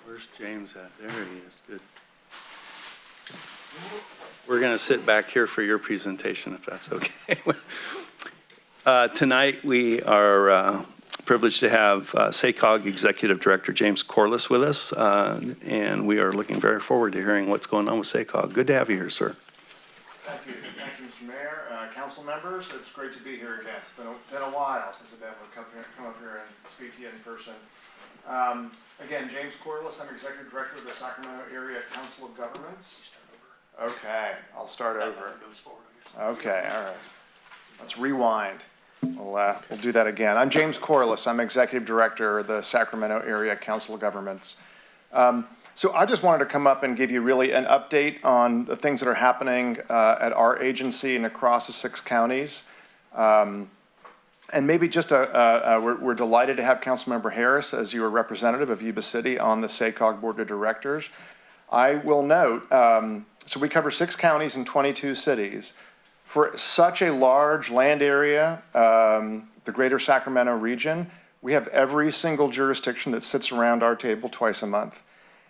Where's James at? There he is. Good. We're going to sit back here for your presentation, if that's okay. Tonight, we are privileged to have SACOG Executive Director James Corliss with us, and we are looking very forward to hearing what's going on with SACOG. Good to have you here, sir. Thank you, Mr. Mayor, council members. It's great to be here again. It's been a while since I've been able to come up here and speak to you in person. Again, James Corliss, I'm Executive Director of the Sacramento Area Council of Governments. Okay, I'll start over. Okay, all right. Let's rewind. We'll do that again. I'm James Corliss. I'm Executive Director of the Sacramento Area Council of Governments. So I just wanted to come up and give you really an update on the things that are happening at our agency and across the 6 counties. And maybe just we're delighted to have Councilmember Harris as your representative of Yuba City on the SACOG Board of Directors. I will note, so we cover 6 counties and 22 cities. For such a large land area, the greater Sacramento region, we have every single jurisdiction that sits around our table twice a month.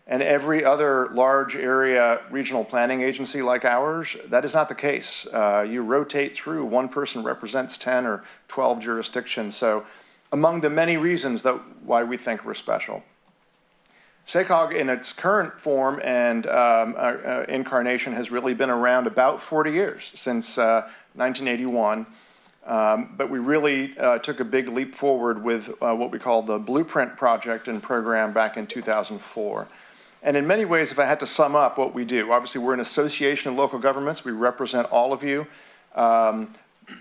And every other large area regional planning agency like ours, that is not the case. You rotate through, one person represents 10 or 12 jurisdictions. So among the many reasons that why we think we're special. SACOG in its current form and incarnation has really been around about 40 years, since 1981. But we really took a big leap forward with what we call the Blueprint Project and program back in 2004. And in many ways, if I had to sum up what we do, obviously we're an association of local governments. We represent all of you.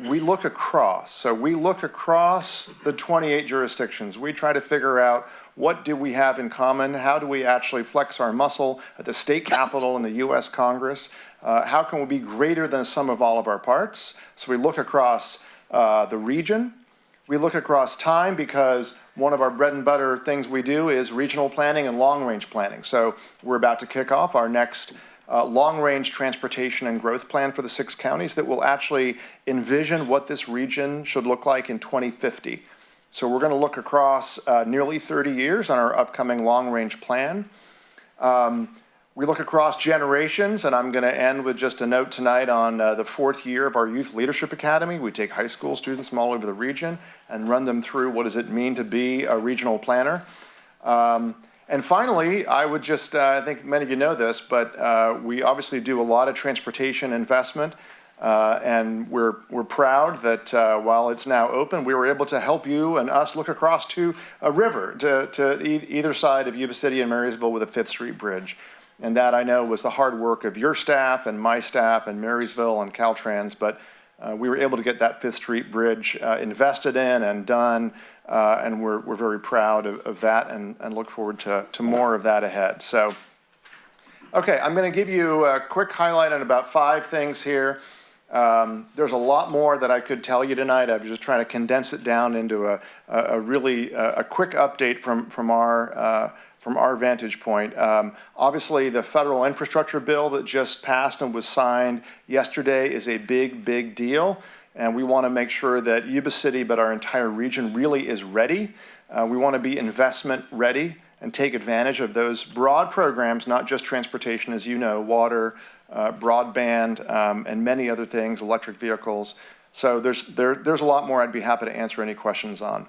We look across. So we look across the 28 jurisdictions. We try to figure out what do we have in common? How do we actually flex our muscle at the state capitol and the U.S. Congress? How can we be greater than the sum of all of our parts? So we look across the region. We look across time because one of our bread and butter things we do is regional planning and long-range planning. So we're about to kick off our next long-range transportation and growth plan for the 6 counties that will actually envision what this region should look like in 2050. So we're going to look across nearly 30 years on our upcoming long-range plan. We look across generations, and I'm going to end with just a note tonight on the 4th year of our Youth Leadership Academy. We take high school students from all over the region and run them through what does it mean to be a regional planner. And finally, I would just, I think many of you know this, but we obviously do a lot of transportation investment. And we're proud that while it's now open, we were able to help you and us look across to a river to either side of Yuba City and Marysville with a 5th Street Bridge. And that, I know, was the hard work of your staff and my staff and Marysville and Caltrans, but we were able to get that 5th Street Bridge invested in and done, and we're very proud of that and look forward to more of that ahead. So, okay, I'm going to give you a quick highlight on about 5 things here. There's a lot more that I could tell you tonight. I'm just trying to condense it down into a really quick update from our vantage point. Obviously, the federal infrastructure bill that just passed and was signed yesterday is a big, big deal. And we want to make sure that Yuba City, but our entire region, really is ready. We want to be investment ready and take advantage of those broad programs, not just transportation, as you know, water, broadband, and many other things, electric vehicles. So there's a lot more I'd be happy to answer any questions on.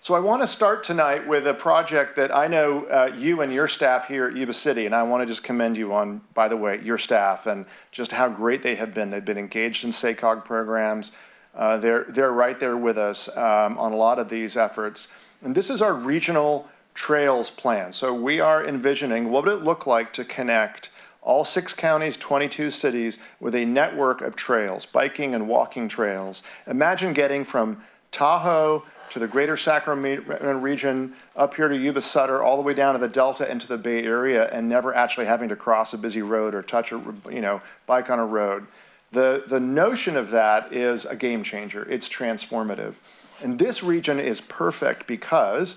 So I want to start tonight with a project that I know you and your staff here at Yuba City, and I want to just commend you on, by the way, your staff and just how great they have been. They've been engaged in SACOG programs. They're right there with us on a lot of these efforts. And this is our regional trails plan. So we are envisioning what would it look like to connect all 6 counties, 22 cities with a network of trails, biking and walking trails. Imagine getting from Tahoe to the greater Sacramento region, up here to Yuba Sutter, all the way down to the Delta into the Bay Area, and never actually having to cross a busy road or touch a bike on a road. The notion of that is a game changer. It's transformative. And this region is perfect because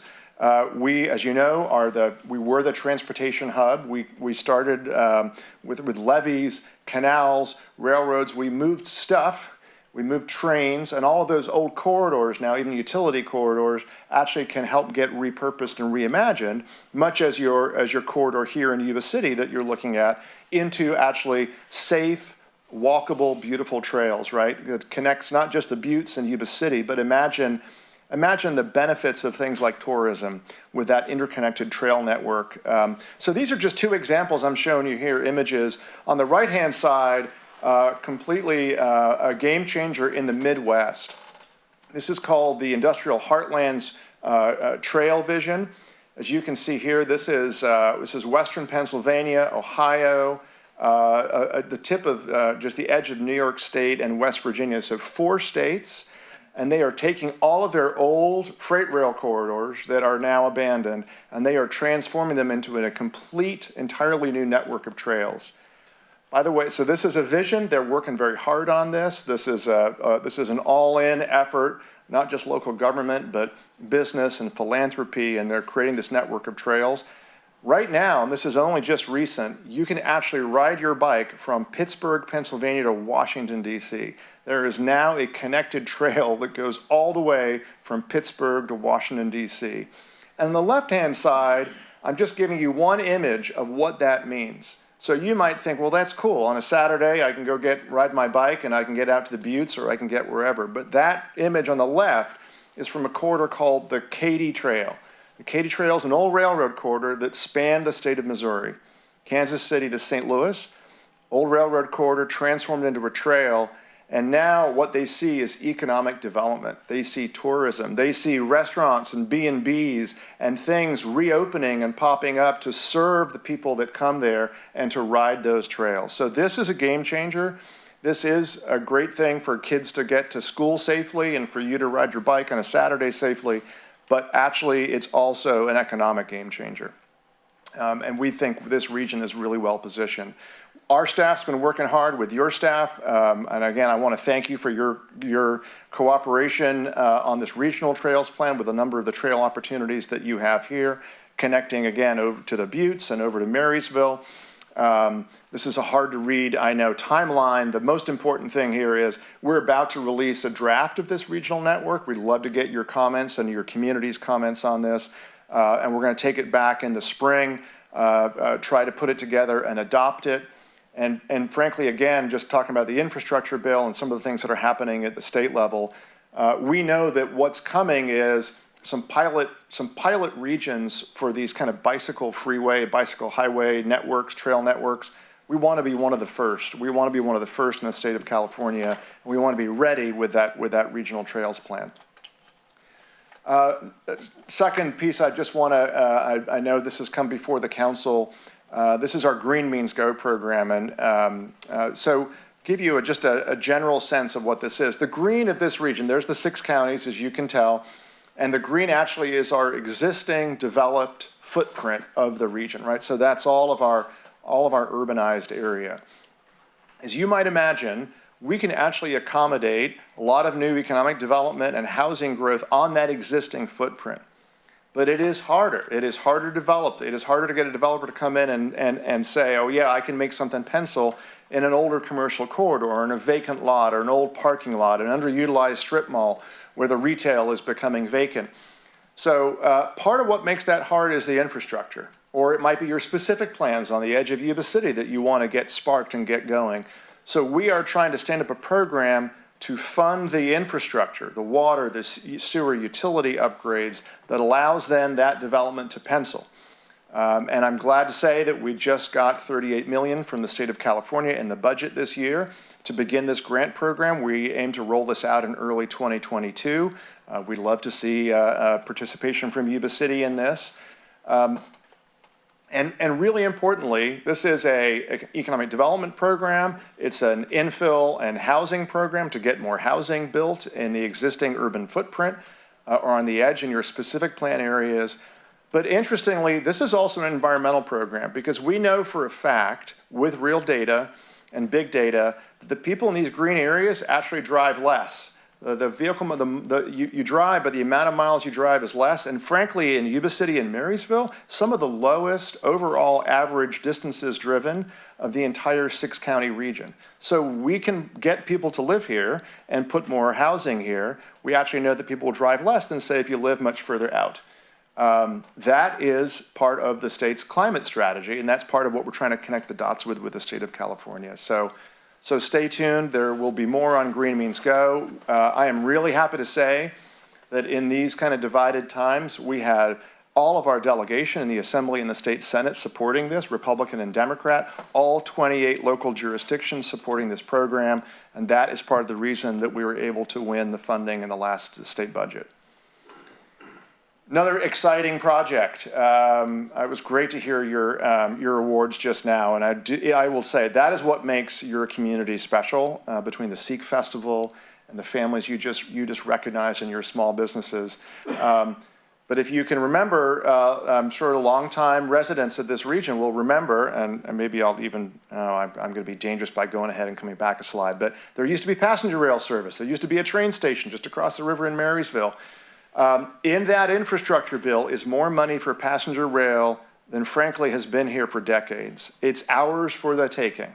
we, as you know, we were the transportation hub. We started with levees, canals, railroads. We moved stuff we moved trains, and all of those old corridors now, even utility corridors, actually can help get repurposed and reimagined, much as your corridor here in Yuba City that you're looking at, into actually safe, walkable, beautiful trails, right? That connects not just the buttes in Yuba City, but imagine the benefits of things like tourism with that interconnected trail network. So these are just two examples I'm showing you here, images. On the right-hand side, completely a game changer in the Midwest. This is called the Industrial Heartlands Trail Vision. As you can see here, this is Western Pennsylvania, Ohio, the tip of just the edge of New York State and West Virginia, so 4 states. And they are taking all of their old freight rail corridors that are now abandoned, and they are transforming them into a complete, entirely new network of trails. By the way, so this is a vision. They're working very hard on this. This is an all-in effort, not just local government, but business and philanthropy, and they're creating this network of trails. Right now, and this is only just recent, you can actually ride your bike from Pittsburgh, Pennsylvania to Washington, D.C. There is now a connected trail that goes all the way from Pittsburgh to Washington, D.C. And on the left-hand side, I'm just giving you one image of what that means. So you might think, well, that's cool. On a Saturday, I can go ride my bike and I can get out to the buttes or I can get wherever. But that image on the left is from a corridor called the Katy Trail. The Katy Trail is an old railroad corridor that spanned the state of Missouri, Kansas City to St. Louis. Old railroad corridor transformed into a trail. And now what they see is economic development. They see tourism. They see restaurants and B&Bs and things reopening and popping up to serve the people that come there and to ride those trails. So this is a game changer. This is a great thing for kids to get to school safely and for you to ride your bike on a Saturday safely. But actually, it's also an economic game changer. And we think this region is really well positioned. Our staff's been working hard with your staff, and again, I want to thank you for your cooperation on this regional trails plan with a number of the trail opportunities that you have here, connecting again over to the Buttes and over to Marysville. This is a hard to read, I know, timeline. The most important thing here is we're about to release a draft of this regional network. We'd love to get your comments and your community's comments on this, and we're going to take it back in the spring, try to put it together and adopt it. And frankly, again, just talking about the infrastructure bill and some of the things that are happening at the state level, we know that what's coming is some pilot regions for these kind of bicycle freeway, bicycle highway networks, trail networks. We want to be one of the first. We want to be one of the first in the state of California. And we want to be ready with that regional trails plan. Second piece, I just want to, I know this has come before the council. This is our Green Means Go program, and so give you just a general sense of what this is. The green of this region, there's the 6 counties, as you can tell, and the green actually is our existing developed footprint of the region, right? So that's all of our urbanized area. As you might imagine, we can actually accommodate a lot of new economic development and housing growth on that existing footprint. But it is harder. It is harder to develop. It is harder to get a developer to come in and say, oh yeah, I can make something pencil in an older commercial corridor or in a vacant lot or an old parking lot, an underutilized strip mall where the retail is becoming vacant. So part of what makes that hard is the infrastructure. Or it might be your specific plans on the edge of Yuba City that you want to get sparked and get going. So we are trying to stand up a program to fund the infrastructure, the water, the sewer utility upgrades that allows then that development to pencil. And I'm glad to say that we just got $38 million from the state of California in the budget this year to begin this grant program. We aim to roll this out in early 2022. We'd love to see participation from Yuba City in this. And really importantly, this is an economic development program. It's an infill and housing program to get more housing built in the existing urban footprint or on the edge in your specific plan areas. But interestingly, this is also an environmental program because we know for a fact with real data and big data that the people in these green areas actually drive less The vehicle, you drive, but the amount of miles you drive is less. And frankly, in Yuba City and Marysville, some of the lowest overall average distances driven of the entire 6-county region. So we can get people to live here and put more housing here. We actually know that people will drive less than, say, if you live much further out. That is part of the state's climate strategy, and that's part of what we're trying to connect the dots with the state of California. So stay tuned. There will be more on Green Means Go. I am really happy to say that in these kind of divided times, we had all of our delegation in the Assembly and the State Senate supporting this, Republican and Democrat, all 28 local jurisdictions supporting this program, and that is part of the reason that we were able to win the funding in the last state budget. Another exciting project. It was great to hear your awards just now, and I will say that is what makes your community special, between the Sikh Festival and the families you just recognized in your small businesses. But if you can remember, I'm sure longtime residents of this region will remember, and maybe I'll even, I'm going to be dangerous by going ahead and coming back a slide, but there used to be passenger rail service. There used to be a train station just across the river in Marysville. In that infrastructure bill is more money for passenger rail than frankly has been here for decades. It's ours for the taking.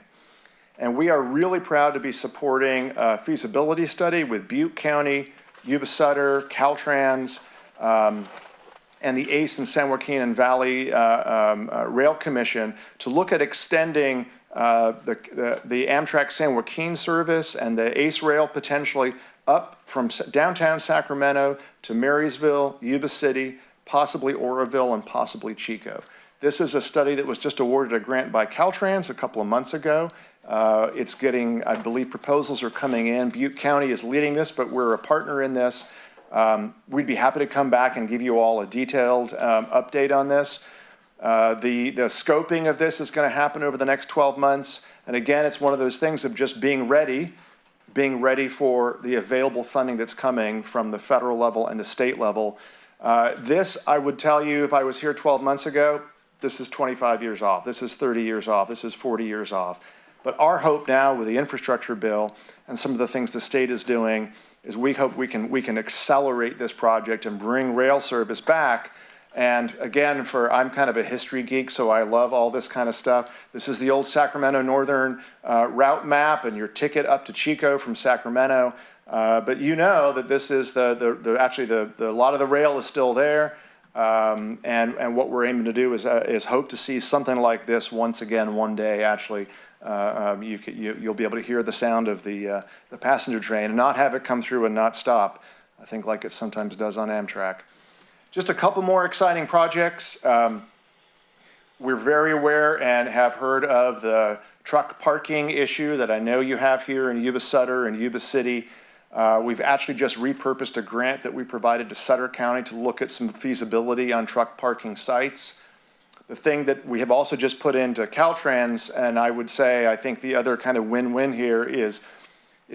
And we are really proud to be supporting a feasibility study with Butte County, Yuba City, Caltrans, and the ACE and San Joaquin Valley Rail Commission to look at extending the Amtrak San Joaquin service and the ACE rail potentially up from downtown Sacramento to Marysville, Yuba City, possibly Oroville, and possibly Chico. This is a study that was just awarded a grant by Caltrans a couple of months ago. It's getting, I believe, proposals are coming in. Butte County is leading this, but we're a partner in this. We'd be happy to come back and give you all a detailed update on this. The scoping of this is going to happen over the next 12 months. And again, it's one of those things of just being ready for the available funding that's coming from the federal level and the state level. This, I would tell you, if I was here 12 months ago, this is 25 years off. This is 30 years off. This is 40 years off. But our hope now with the infrastructure bill and some of the things the state is doing is we hope we can accelerate this project and bring rail service back. And again, I'm kind of a history geek, so I love all this kind of stuff. This is the old Sacramento Northern route map and your ticket up to Chico from Sacramento. But you know that this is actually a lot of the rail is still there. And what we're aiming to do is hope to see something like this once again one day. Actually, you'll be able to hear the sound of the passenger train and not have it come through and not stop, I think, like it sometimes does on Amtrak. Just a couple more exciting projects. We're very aware and have heard of the truck parking issue that I know you have here in Yuba City and Yuba City. We've actually just repurposed a grant that we provided to Sutter County to look at some feasibility on truck parking sites. The thing that we have also just put into Caltrans, and I would say I think the other kind of win-win here is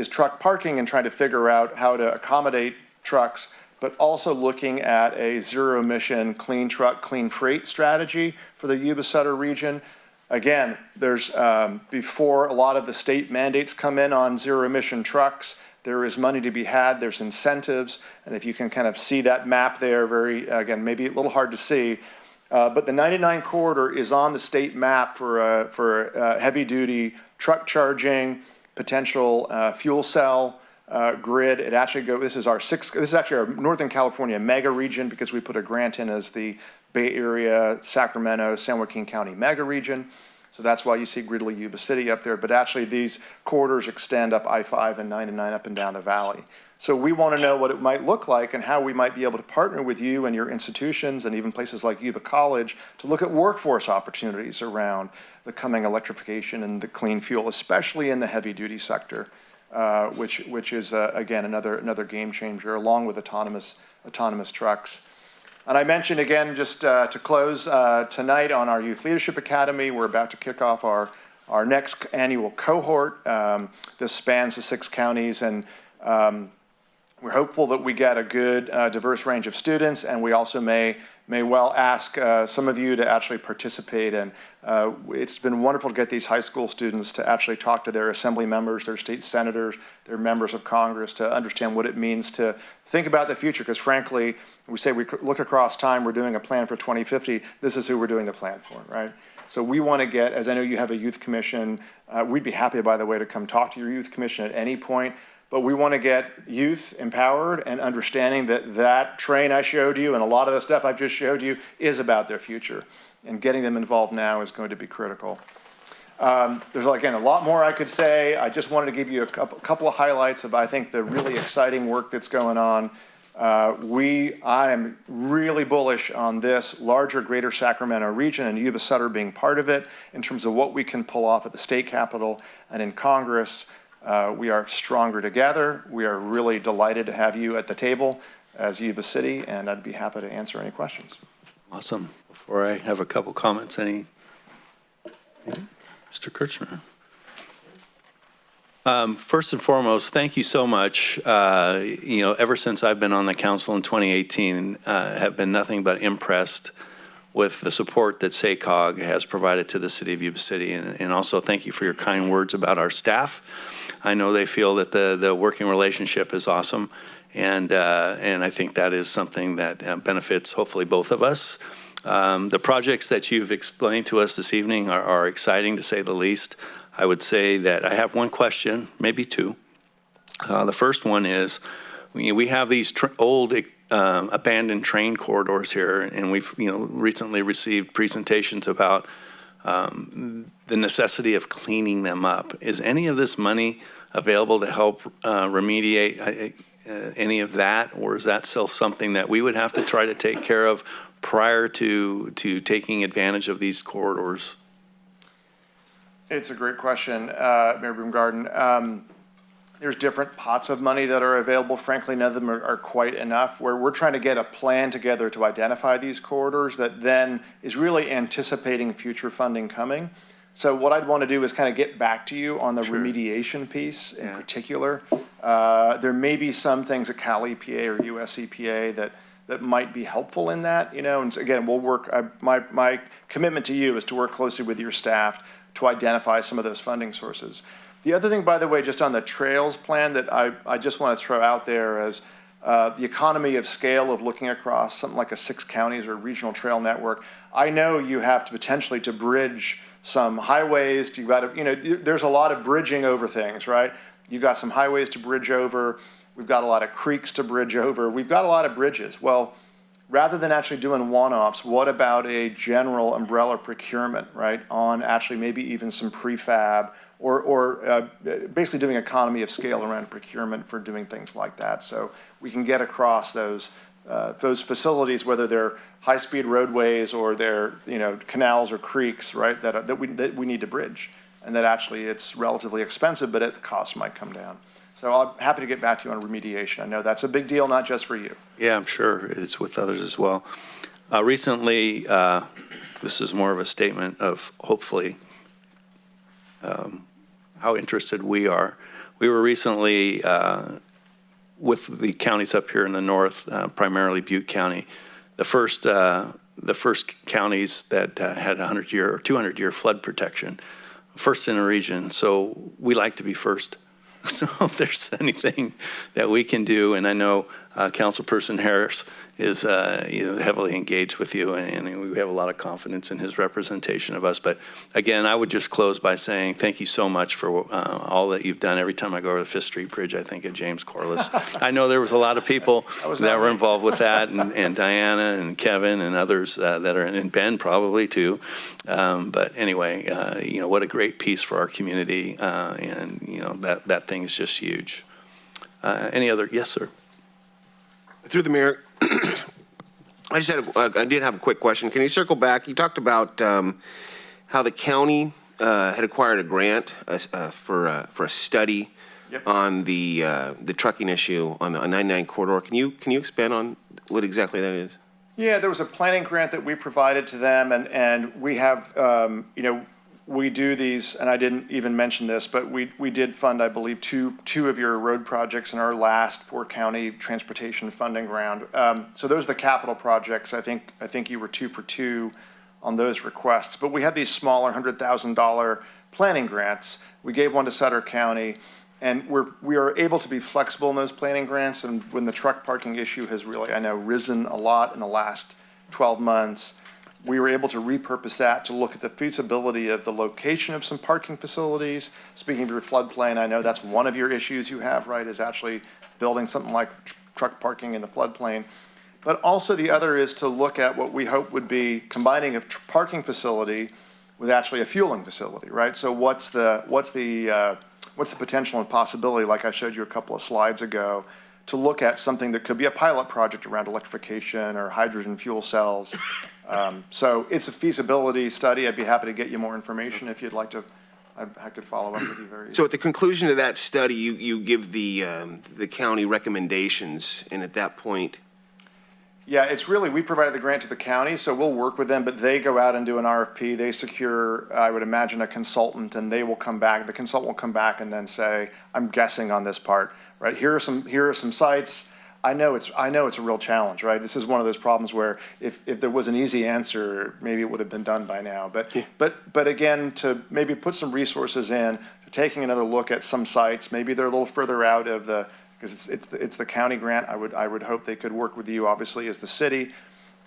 truck parking and trying to figure out how to accommodate trucks, but also looking at a zero-emission clean truck, clean freight strategy for the Yuba City region. Again, there's before a lot of the state mandates come in on zero-emission trucks, there is money to be had, there's incentives, and if you can kind of see that map there, again, maybe a little hard to see, but the 99 corridor is on the state map for heavy-duty truck charging, potential fuel cell grid. It actually this is actually our Northern California mega region because we put a grant in as the Bay Area, Sacramento, San Joaquin County mega region. So that's why you see Gridley, Yuba City up there. But actually these corridors extend up I-5 and 99 up and down the valley. So we want to know what it might look like and how we might be able to partner with you and your institutions and even places like Yuba College to look at workforce opportunities around the coming electrification and the clean fuel, especially in the heavy duty sector. Which is again another game changer, along with autonomous trucks. And I mentioned again, just to close tonight on our Youth Leadership Academy, we're about to kick off our next annual cohort. This spans the 6 counties, and we're hopeful that we get a good diverse range of students, and we also may may well ask some of you to actually participate. And it's been wonderful to get these high school students to actually talk to their assembly members, their state senators, their members of Congress, to understand what it means to think about the future. Because frankly, we say we look across time, we're doing a plan for 2050. This is who we're doing the plan for, right? So we want to get, as I know you have a youth commission, we'd be happy, by the way, to come talk to your youth commission at any point. But we want to get youth empowered and understanding that that train I showed you and a lot of the stuff I've just showed you is about their future. And getting them involved now is going to be critical. There's, again, a lot more I could say. I just wanted to give you a couple of highlights of, I think, the really exciting work that's going on. I am really bullish on this larger Greater Sacramento region and Yuba City being part of it in terms of what we can pull off at the state capitol and in Congress. We are stronger together. We are really delighted to have you at the table as Yuba City, and I'd be happy to answer any questions. Awesome. Before I have a couple comments, Mr. Kirchner. First and foremost, thank you so much. Ever since I've been on the council in 2018, have been nothing but impressed with the support that SACOG has provided to the city of Yuba City. And also thank you for your kind words about our staff. I know they feel that the working relationship is awesome. And I think that is something that benefits hopefully both of us. The projects that you've explained to us this evening are exciting to say the least. I would say that I have one question, maybe two. The first one is, we have these old abandoned train corridors here, and we've recently received presentations about the necessity of cleaning them up. Is any of this money available to help remediate any of that, or is that still something that we would have to try to take care of prior to taking advantage of these corridors? It's a great question, Mayor Broomgarden. There's different pots of money that are available. Frankly, none of them are quite enough. Where we're trying to get a plan together to identify these corridors that then is really anticipating future funding coming. So what I'd want to do is kind of get back to you on the remediation piece in particular. There may be some things at Cal EPA or US EPA that might be helpful in that, and again, we'll work, my commitment to you is to work closely with your staff to identify some of those funding sources. The other thing, by the way, just on the trails plan that I just want to throw out there as the economy of scale of looking across something like a 6 counties or regional trail network. I know you have to potentially to bridge some highways. You've got to, there's a lot of bridging over things, right? You've got some highways to bridge over. We've got a lot of creeks to bridge over. We've got a lot of bridges. Well, rather than actually doing one-offs, what about a general umbrella procurement, right, on actually maybe even some prefab or basically doing economy of scale around procurement for doing things like that. So we can get across those facilities, whether they're high-speed roadways or they're canals or creeks, right, that we need to bridge, and that actually it's relatively expensive, but the cost might come down. So I'm happy to get back to you on remediation. I know that's a big deal, not just for you. Yeah, I'm sure it's with others as well. Recently, this is more of a statement of hopefully how interested we are. We were recently with the counties up here in the north, primarily Butte County, the first counties that had 100-year or 200-year flood protection, first in the region. So we like to be first. So if there's anything that we can do, and I know Councilperson Harris is heavily engaged with you, and we have a lot of confidence in his representation of us. But again, I would just close by saying thank you so much for all that you've done. Every time I go over the Fifth Street Bridge, I think of James Corliss. I know there was a lot of people that were involved with that, and Diana and Kevin and others that are in, and Ben probably too. But anyway, what a great piece for our community, and that thing is just huge. Any other? Yes, sir. Through the mayor, I did have a quick question. Can you circle back? You talked about how the county had acquired a grant for a study on the trucking issue on the 99 corridor. Can you expand on what exactly that is? Yeah, there was a planning grant that we provided to them, and we have we do these, and I didn't even mention this, but we did fund, I believe, two of your road projects in our last four-county transportation funding round. So those are the capital projects. I think you were 2 for 2 on those requests. But we had these smaller $100,000 planning grants. We gave one to Sutter County, and we are able to be flexible in those planning grants. And when the truck parking issue has really, I know, risen a lot in the last 12 months, we were able to repurpose that to look at the feasibility of the location of some parking facilities. Speaking of your floodplain, I know that's one of your issues you have, right, is actually building something like truck parking in the floodplain. But also the other is to look at what we hope would be combining a parking facility with actually a fueling facility, right? So what's the potential and possibility, like I showed you a couple of slides ago, to look at something that could be a pilot project around electrification or hydrogen fuel cells. So it's a feasibility study. I'd be happy to get you more information if you'd like to. I could follow up with you very easily. So at the conclusion of that study, you give the county recommendations, and at that point, Yeah, it's really, we provided the grant to the county, so we'll work with them, but they go out and do an RFP. They secure, I would imagine, a consultant, and they will come back. The consultant will come back and then say, I'm guessing on this part, right? Here are some sites. I know it's a real challenge, right? This is one of those problems where if there was an easy answer, maybe it would have been done by now. But again, to maybe put some resources in, taking another look at some sites, maybe they're a little further out of the, because it's the county grant. I would hope they could work with you, obviously, as the city.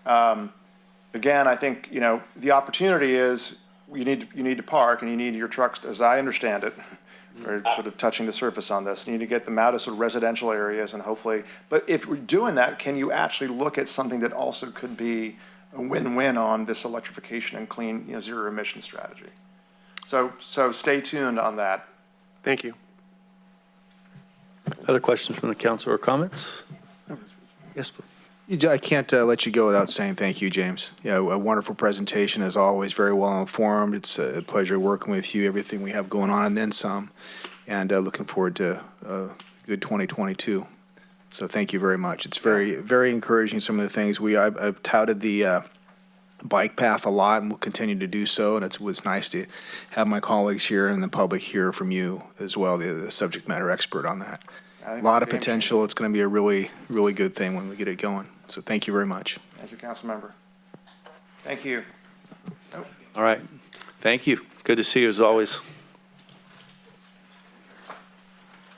Again, I think, you know, the opportunity is you need to park and you need your trucks, as I understand it, or sort of touching the surface on this. You need to get them out of sort of residential areas and hopefully, but if we're doing that, can you actually look at something that also could be a win-win on this electrification and clean, you know, zero emission strategy? So stay tuned on that. thank you. Other questions from the council or comments? Yes, please. I can't let you go without saying thank you, James. Yeah, a wonderful presentation as always, very well informed. It's a pleasure working with you, everything we have going on, and then some. And looking forward to a good 2022. So thank you very much. It's very, very encouraging, some of the things. I've touted the bike path a lot and will continue to do so. And it was nice to have my colleagues here and the public hear from you as well, the subject matter expert on that. A lot of potential. It's going to be a really, really good thing when we get it going. So thank you very much. Thank you, council member. Thank you. All right. Thank you. Good to see you as always.